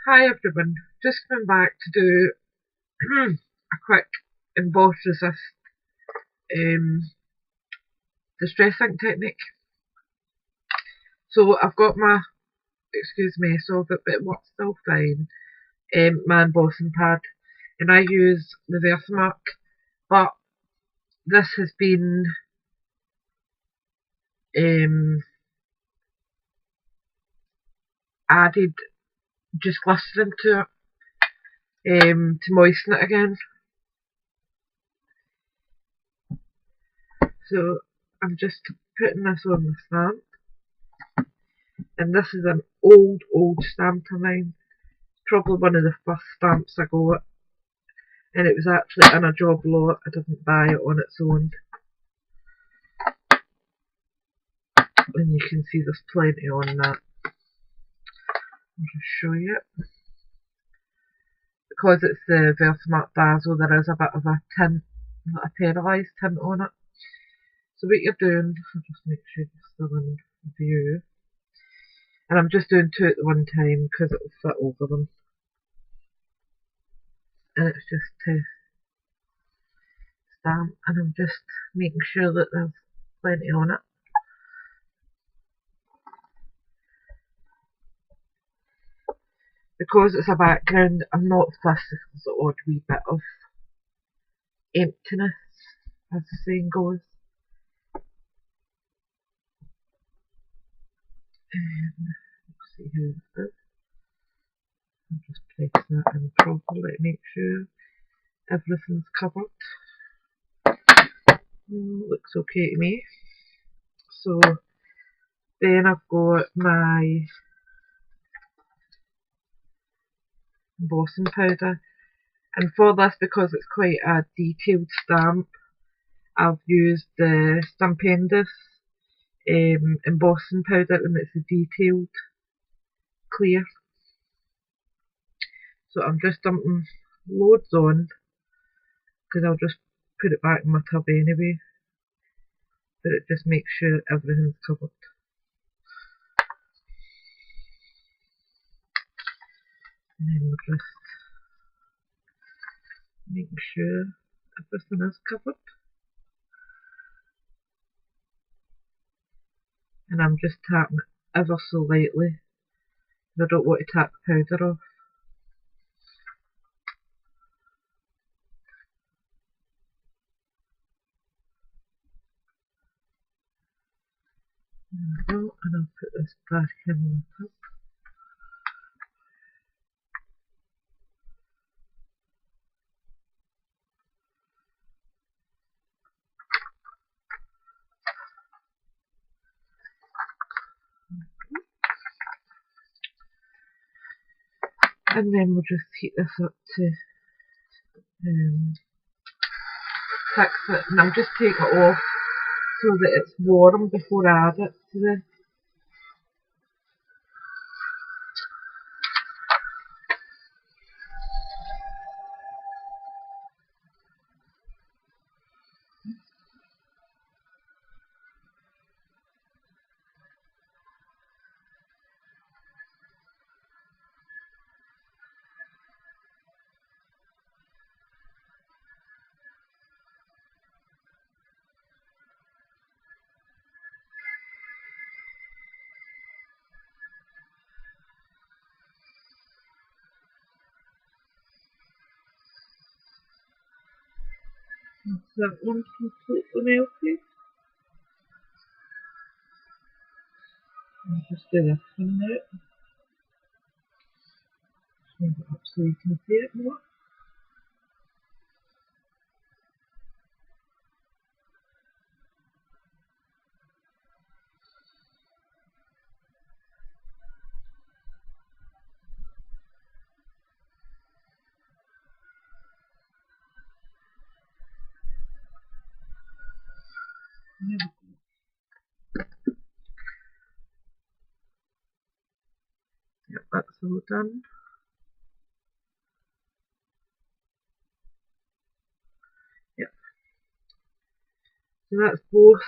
Hi everyone, just coming back to do a quick emboss resist um, distressing technique. So I've got my, excuse me, so that it works still fine, my embossing pad, and I use the Versamark, but this has been added just glycerin to it to moisten it again. So I'm just putting this on the stamp, and this is an old stamp of mine, probably one of the first stamps I got, and it was actually in a job lot. I didn't buy it on its own, and you can see there's plenty on that. I'll just show you it. Because it's the Versamark Basil, there is a bit of a tint, a paralysed tint on it. So what you're doing, I'll just make sure you're still in view, and I'm just doing two at the one time because it will fit over them, and it's just to stamp, and I'm just making sure that there's plenty on it. Because it's a background, I'm not fussed if there's an odd wee bit of emptiness, as the saying goes. Let's see how this is. I'll just press that in properly to make sure everything's covered. Looks okay to me. So then I've got my embossing powder, and for this, because it's quite a detailed stamp, I've used the Emboss embossing powder, and it's a detailed clear. So I'm just dumping loads on, because I'll just put it back in my tub anyway, but it just makes sure everything's covered. And then we're just making sure everything is covered. And I'm just tapping it ever so lightly, because I don't want to tap the powder off. There we go, and I'll put this back in the tub. And then we'll just heat this up to fix it, and I'll just take it off so that it's warm before I add it to the that one completely melted. I'll just do this one now. Just move it up so you can see it more. Yep, that's all done. Yep. So that's both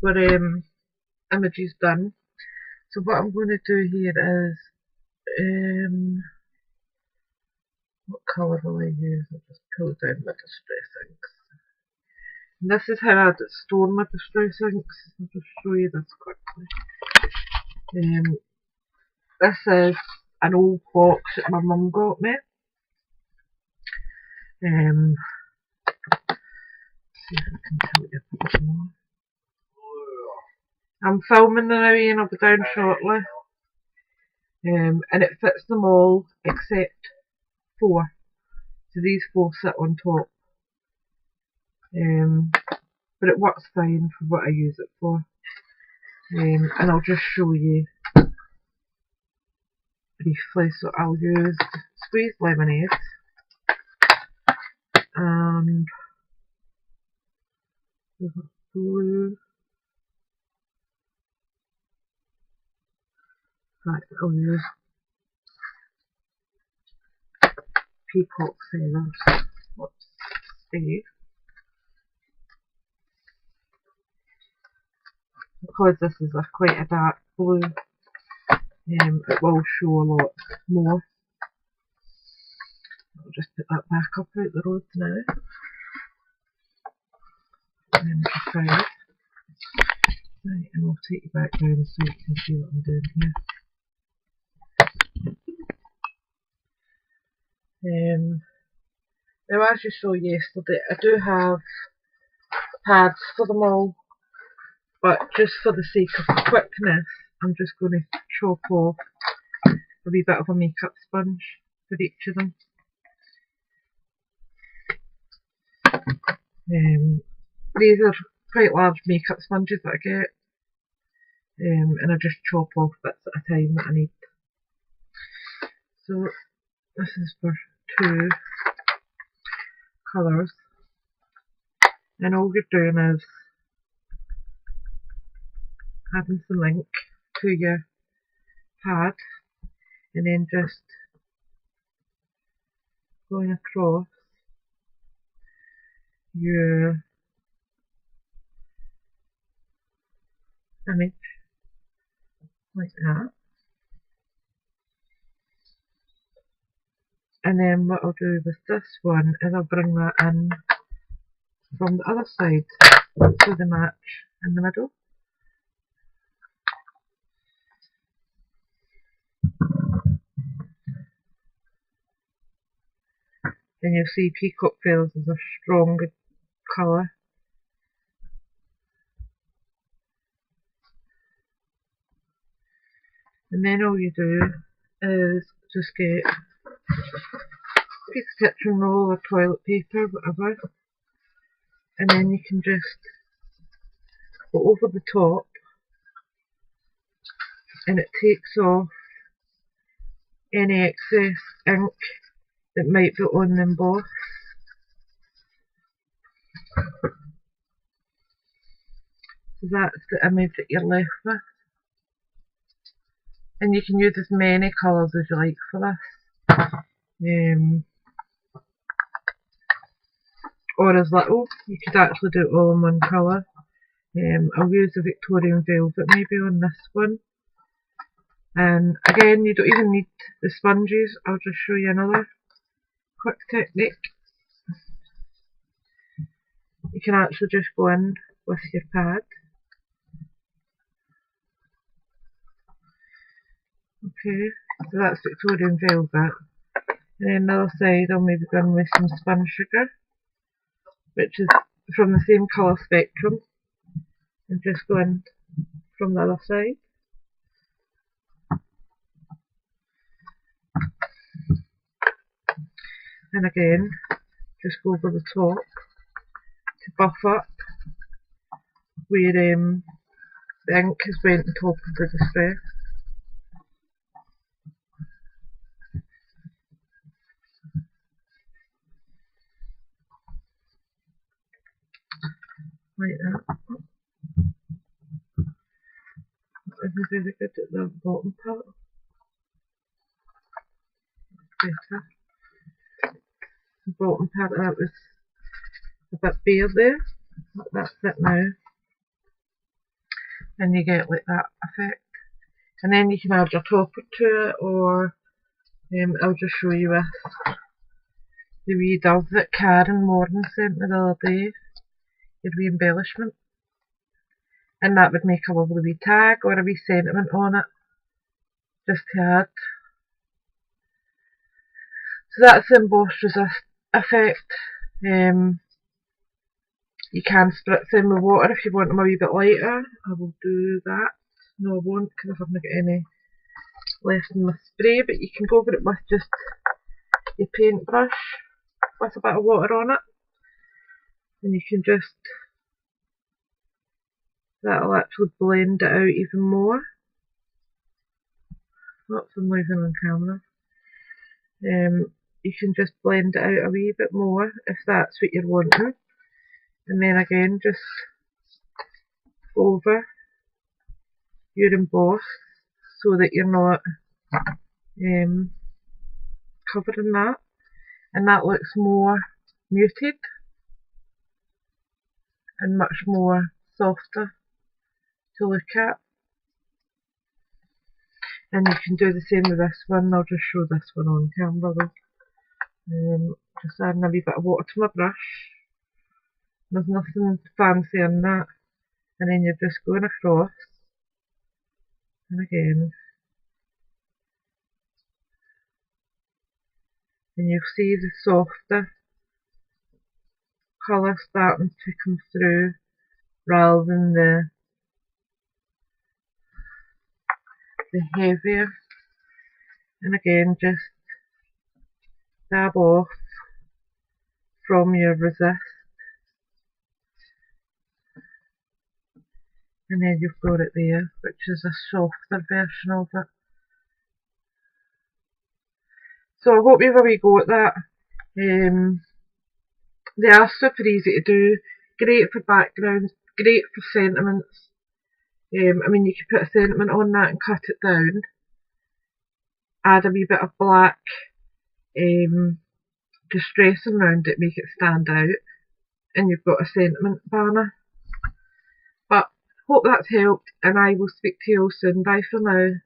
for images done. So what I'm going to do here is What colour will I use? I'll just pull down my distress inks. And this is how I'd store my distress inks. I'll just show you this quickly. This is an old box that my mum got me. See if I can tell you a bit more. I'm filming the now and I'll be down shortly. And it fits them all except 4. So these 4 sit on top. But it works fine for what I use it for. And I'll just show you briefly. So I'll use squeezed lemonade and blue. Right, I'll use peacock feathers. Let's see. Because this is quite a dark blue, it will show a lot more. I'll just put that back up out the road now. And then aside. Right, and I'll take you back down so you can see what I'm doing here. Now, as you saw yesterday, I do have pads for them all, but just for the sake of quickness, I'm just going to chop off a wee bit of a makeup sponge for each of them. These are quite large makeup sponges that I get, and I just chop off bits at a time that I need. So this is for 2 colours, and all you're doing is adding some ink to your pad and then just going across your image like that. And then what I'll do with this one is I'll bring that in from the other side so they match in the middle. And you'll see peacock feathers is a strong colour. And then all you do is just get a piece of kitchen roll or toilet paper, whatever, and then you can just go over the top and it takes off any excess ink that might be on the emboss. So that's the image that you're left with. And you can use as many colours as you like for this. Or as little. You could actually do it all in one colour. I'll use the Victorian Velvet maybe on this one. And again, you don't even need the sponges. I'll just show you another quick technique. You can actually just go in with your pad. Okay, so that's Victorian Velvet. And then the other side I'll maybe go in with some spun sugar, which is from the same colour spectrum, and just go in from the other side. And again, just go over the top to buff up where the ink has went on top of the distress. Like that. That isn't very good at the bottom part. Better. The bottom part of that was a bit bare there. That's it now. And you get like that effect. And then you can add your topper to it, or I'll just show you with the wee dove that Karen Morgan sent me the other day, your wee embellishment, and that would make a lovely wee tag or a wee sentiment on it, just to add. So that's the embossed resist effect. You can spritz them with water if you want them a wee bit lighter. I will do that. No, I won't, because I haven't got any left in my spray, but you can go over it with just your paintbrush with a bit of water on it, and you can just, that'll actually blend it out even more. Lots of moving on camera. You can just blend it out a wee bit more if that's what you're wanting, and then again just over your emboss so that you're not covering that, and that looks more muted and much more softer to look at. And you can do the same with this one. I'll just show this one on camera though. Just adding a wee bit of water to my brush. There's nothing fancy in that, and then you're just going across, and again, and you'll see the softer colour starting to come through rather than the heavier. And again, just dab off from your resist, and then you've got it there, which is a softer version of it. So I hope you have a wee go at that. They are super easy to do, great for backgrounds, great for sentiments. I mean, you could put a sentiment on that and cut it down, add a wee bit of black distressing around it, make it stand out, and you've got a sentiment banner. But hope that's helped, and I will speak to you all soon. Bye for now.